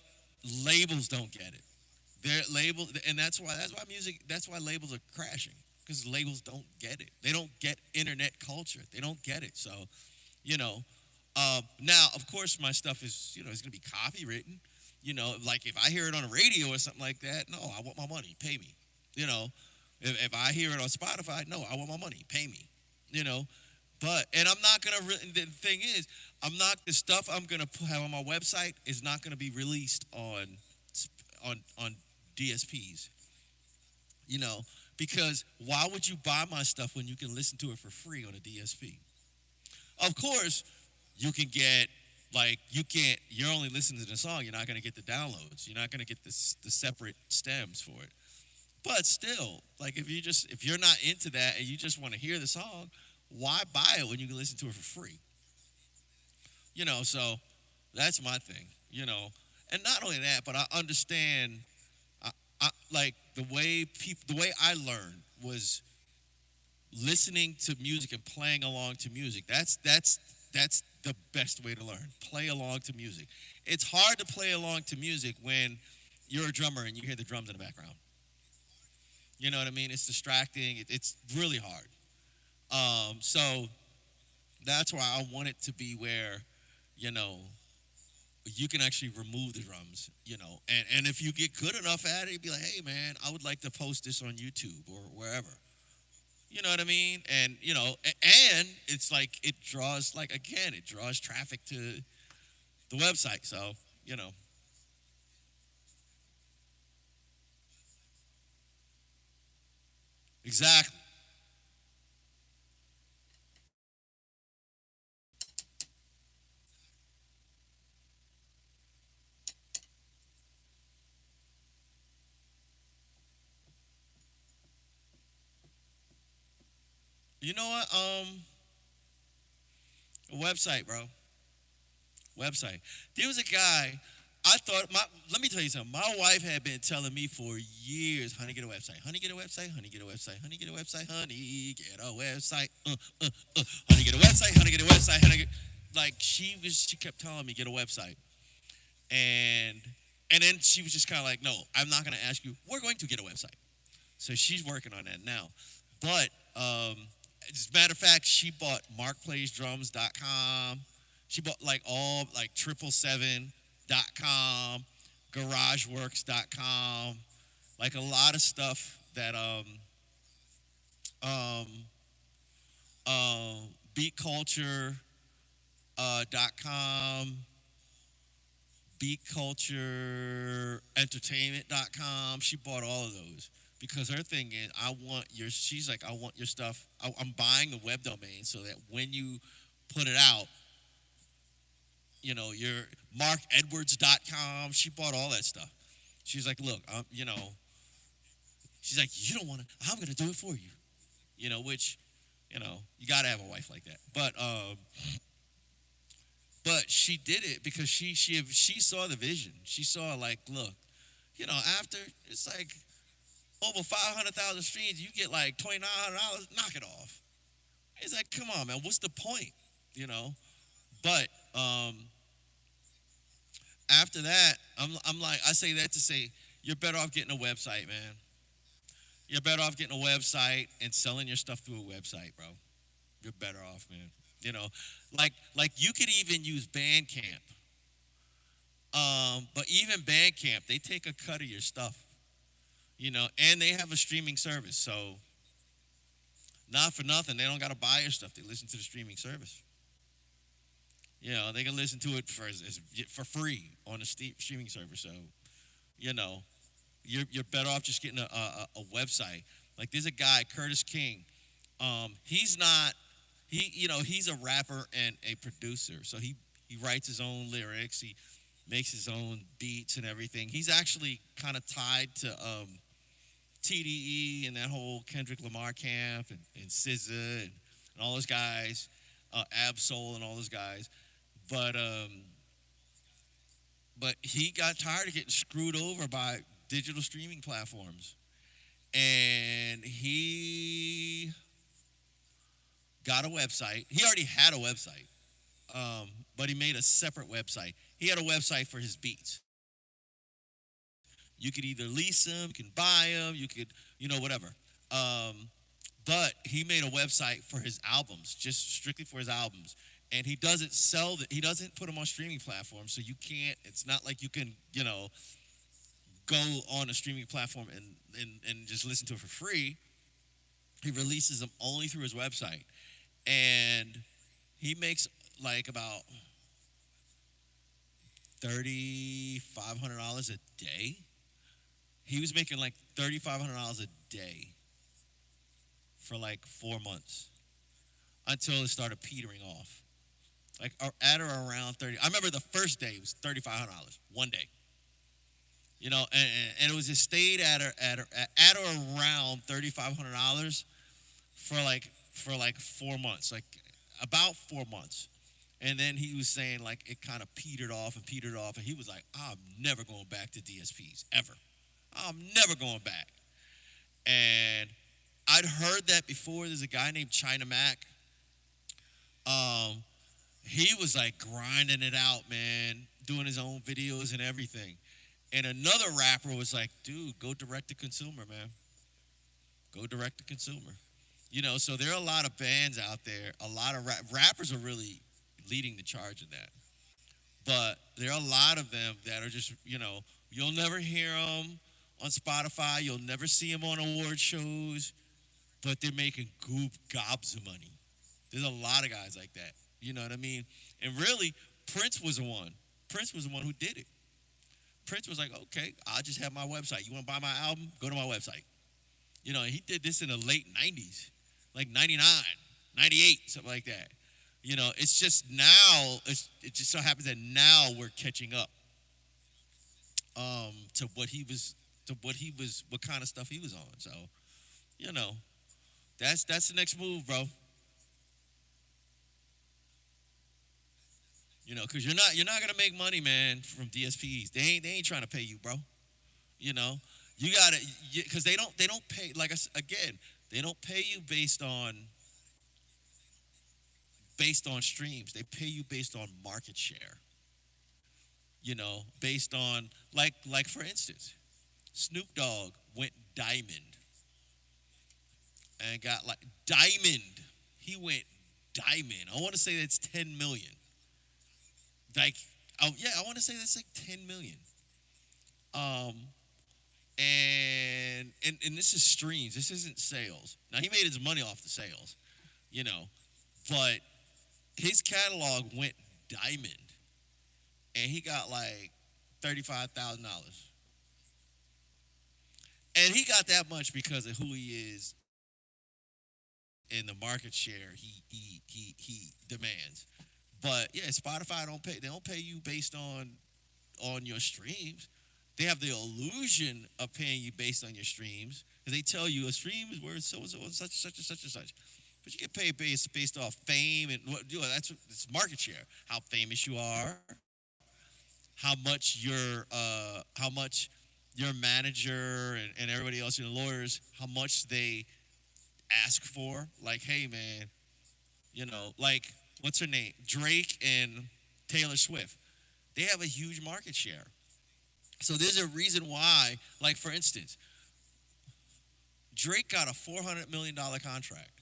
labels don't get it. They're label, and that's why labels are crashing because labels don't get it. They don't get internet culture. They don't get it. So, you know, now of course my stuff is it's gonna be copywritten. Like if I hear it on the radio or something like that, no, I want my money. Pay me. You know, if I hear it on Spotify, no, I want my money. Pay me. You know, and I'm not gonna. The thing is, I'm not the stuff I'm gonna have on my website is not gonna be released on DSPs. You know, because why would you buy my stuff when you can listen to it for free on a DSP? Of course, you can get you can't. You're only listening to the song. You're not gonna get the downloads. You're not gonna get the separate stems for it. But still, if you're not into that and you just want to hear the song, why buy it when you can listen to it for free? So that's my thing. And not only that, but I understand. Like the way I learned was listening to music and playing along to music. That's the best way to learn. Play along to music. It's hard to play along to music when you're a drummer and you hear the drums in the background. You know what I mean? It's distracting. It's really hard. So that's why I want it to be where, you can actually remove the drums, and if you get good enough at it, you'd be like, hey man, I would like to post this on YouTube or wherever. You know what I mean? And and it's like it draws it draws traffic to the website. So, exactly. You know what? Website, bro. Website. There was a guy. I thought Let me tell you something. My wife had been telling me for years, "Honey, get a website. Honey, get a website. Honey, get a website. Honey, get a website. Honey, get a website. Honey, get a website. Honey, get a website. Honey, get." Like she kept telling me get a website, and then she was just kind of like, "No, I'm not going to ask you. We're going to get a website." So she's working on that now. But as a matter of fact, she bought markplaysdrums.com. She bought all 777.com, garageworks.com, a lot of stuff that um beatculture dot com, beatcultureentertainment.com. She bought all of those because her thing is, she's like, I want your stuff. I'm buying the web domain so that when you put it out, your markedwards.com. She bought all that stuff. She's like, look, she's like, you don't want to, I'm going to do it for you. Which, you got to have a wife like that. But she did it because she saw the vision. She saw look, after it's over 500,000 streams, you get $2,900. Knock it off. It's like, come on, man. What's the point? But after that, I'm like, I say that to say, you're better off getting a website, man. You're better off getting a website and selling your stuff through a website, bro. You're better off, man. You could even use Bandcamp. But even Bandcamp, they take a cut of your stuff, and they have a streaming service. So, not for nothing, they don't got to buy your stuff. They listen to the streaming service. They can listen to it for free on the streaming service. So, you're better off just getting a website. There's a guy, Curtis King. He's not. He's a rapper and a producer. So he writes his own lyrics. He makes his own beats and everything. He's actually kind of tied to TDE and that whole Kendrick Lamar camp and SZA and all those guys, Absol and all those guys. But But he got tired of getting screwed over by digital streaming platforms. And he got a website. He already had a website, but he made a separate website. He had a website for his beats. You could either lease them, you can buy them, you could, whatever. But he made a website for his albums, just strictly for his albums. And he doesn't sell that. He doesn't put them on streaming platforms, so you can't. It's not like you can, go on a streaming platform and just listen to it for free. He releases them only through his website, and he makes like about $3,500 a day. He was making like $3,500 a day for like 4 months until it started petering off. Like at or around 30. I remember the first day was $3,500 one day. And it was just stayed at or around $3,500 for like 4 months, like about 4 months. And then he was saying like it kind of petered off, and he was like, I'm never going back to DSPs ever. I'm never going back. And I'd heard that before. There's a guy named China Mac. He was like grinding it out, man, doing his own videos and everything. And another rapper was like, dude, go direct to consumer, man. Go direct to consumer. So there are a lot of bands out there. A lot of rappers are really leading the charge in that. But there are a lot of them that are just, you'll never hear them on Spotify. You'll never see them on award shows. But they're making gobs of money. There's a lot of guys like that. You know what I mean? And really, Prince was the one. Prince was the one who did it. Prince was like, okay, I'll just have my website. You want to buy my album? Go to my website. He did this in the late 90s, like 99, 98, something like that. It's just now, it just so happens that now we're catching up to what kind of stuff he was on. So, that's the next move, bro. Because you're not gonna make money, man, from DSPs. They ain't trying to pay you, bro. You gotta, because they don't pay. Like again, they don't pay you based on streams. They pay you based on market share. Based on like for instance, Snoop Dogg went diamond and got like diamond. He went diamond. I want to say that's 10 million. Like, I want to say that's like 10 million. And this is streams. This isn't sales. Now he made his money off the sales, but his catalog went diamond, and he got like $35,000. And he got that much because of who he is and the market share he demands. But yeah, Spotify they don't pay you based on your streams. They have the illusion of paying you based on your streams, because they tell you a stream is worth so and so and such and such and such. But you get paid based off fame and it's market share. How famous you are, how much your manager and everybody else, your lawyers, how much they ask for. Like, hey man, like what's her name? Drake and Taylor Swift. They have a huge market share. So there's a reason why, like for instance, Drake got a $400 million contract.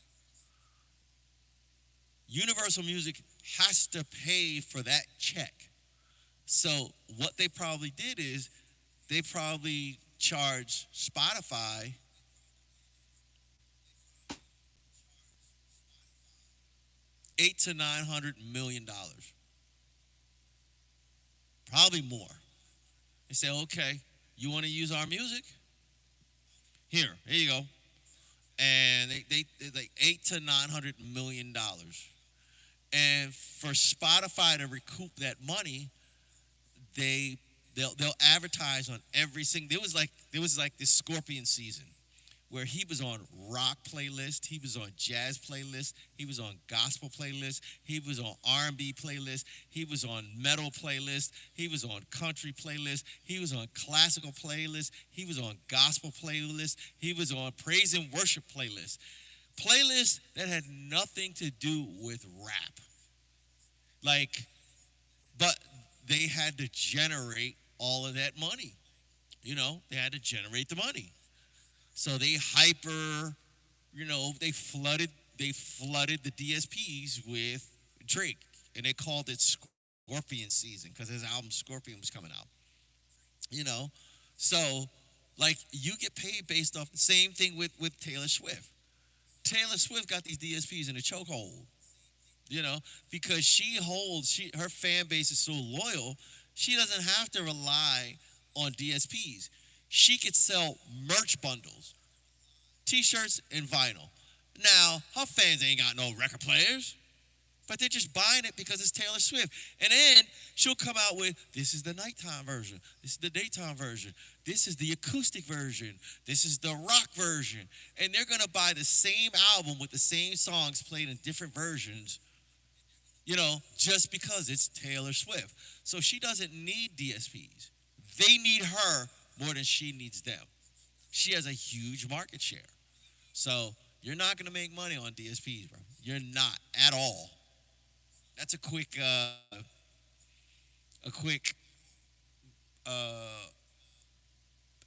Universal Music has to pay for that check. So what they probably did is they probably charged Spotify $800 to $900 million. Probably more. They say, okay, you want to use our music? Here you go. And they like $800 to $900 million. And for Spotify to recoup that money, they'll advertise on every single. There was like this Scorpion season where he was on rock playlist, he was on jazz playlist, he was on gospel playlist, he was on R&B playlist, he was on metal playlist, he was on country playlist, he was on classical playlist, he was on gospel playlist, he was on praise and worship playlist. Playlists that had nothing to do with rap. Like, but they had to generate all of that money. They had to generate the money. So they flooded the DSPs with Drake, and they called it Scorpion season because his album Scorpion was coming out. You know, so like you get paid based off the same thing with Taylor Swift. Taylor Swift got these DSPs in a chokehold. Because her fan base is so loyal, she doesn't have to rely on DSPs. She could sell merch bundles, t-shirts and vinyl. Now, her fans ain't got no record players, but they're just buying it because it's Taylor Swift. And then she'll come out with, this is the nighttime version, this is the daytime version, this is the acoustic version, this is the rock version. And they're gonna buy the same album with the same songs played in different versions, just because it's Taylor Swift. So she doesn't need DSPs. They need her more than she needs them. She has a huge market share. So you're not going to make money on DSPs, bro. You're not at all. That's a quick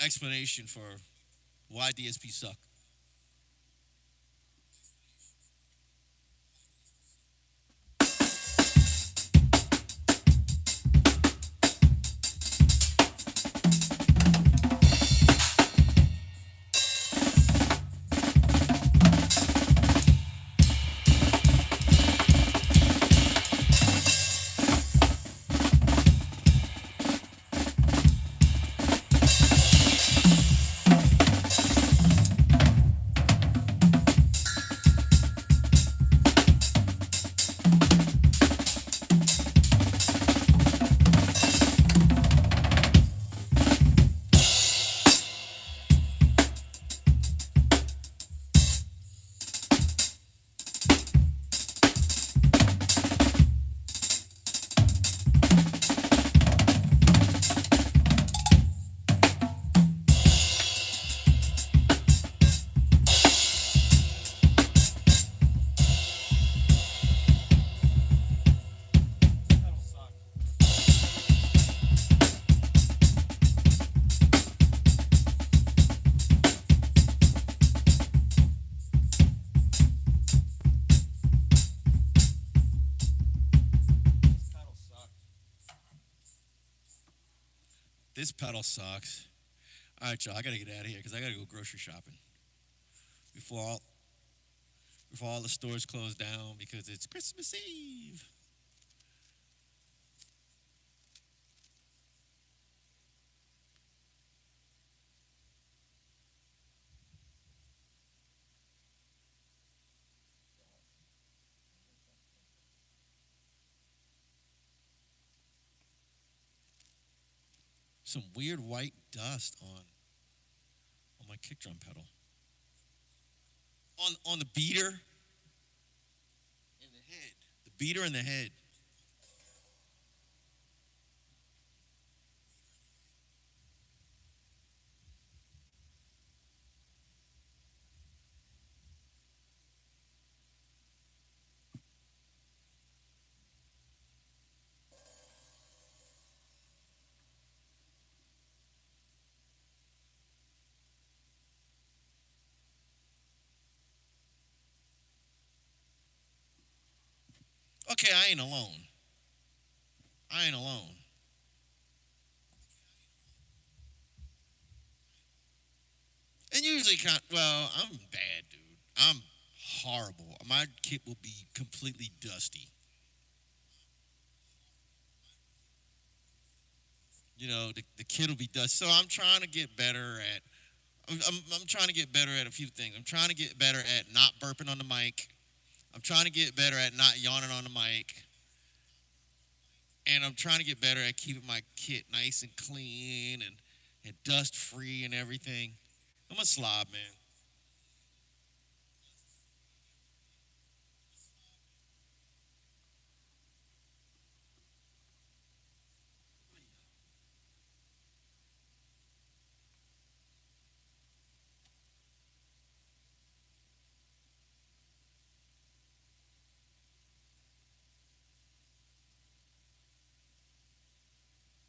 explanation for why DSPs suck. This pedal sucks. All right, y'all, I gotta get out of here because I gotta go grocery shopping before all the stores close down because it's Christmas Eve. Some weird white dust on my kick drum pedal. On the beater in the head. The beater in the head. Okay, I ain't alone. I ain't alone. And usually, I'm bad, dude. I'm horrible. My kit will be completely dusty. The kit will be dusty. So I'm trying to get better at. I'm trying to get better at a few things. I'm trying to get better at not burping on the mic. I'm trying to get better at not yawning on the mic. And I'm trying to get better at keeping my kit nice and clean and dust free and everything. I'm a slob, man.